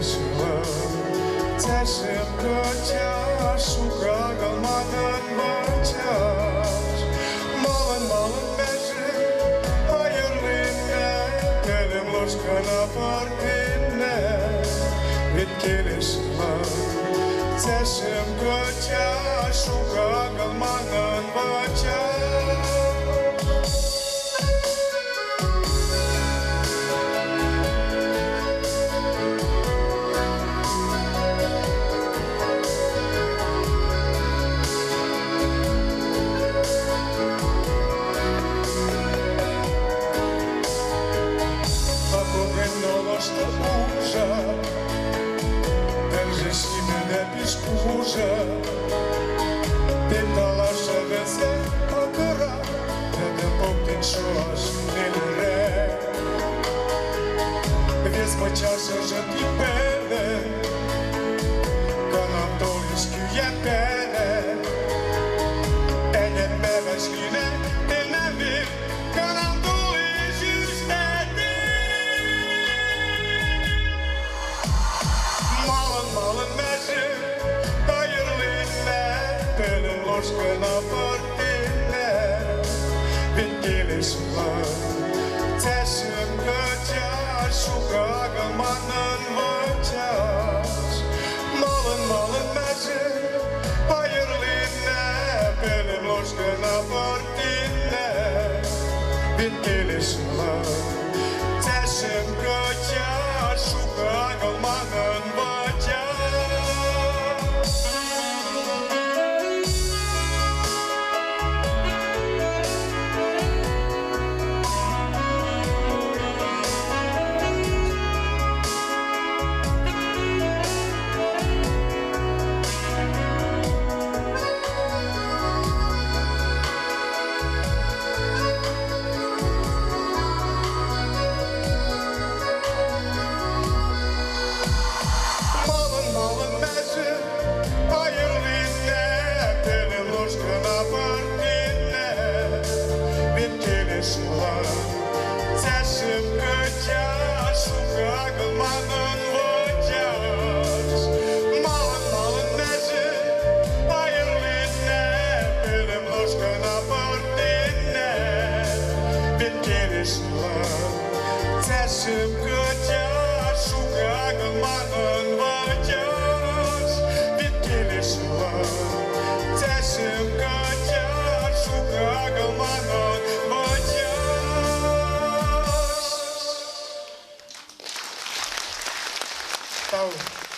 килишла, цешем котя, шука галманан бачаш. Малын бәжі, айырлинне, телем ложка на паркинне. Від килишла, цешем котя, шука галманан бачаш. Что уже, держиш і мене пішкуже, питала, що везе окора, тебе повтин, що аж не лире. Весь почався вже і пеле, канам толічки є пеле, ене тебе шкіне, ти не вів, канам Малын бәжі, айырлинне, телем ложка на партинне. Від килишла, цешем котя, шука галманын вачаш. Малын бәжі, айырлинне, телем ложка на партинне. Від килишла, цешем котя, шука галманын вачаш. Цешем котя, шука галманын вачаш. Малын бәжі, айырлинне, телем ложка на партинне. Від килишла, цешем котя, шука галманын вачаш. Від килишла, цешем котя, шука галманын вачаш. Paulo.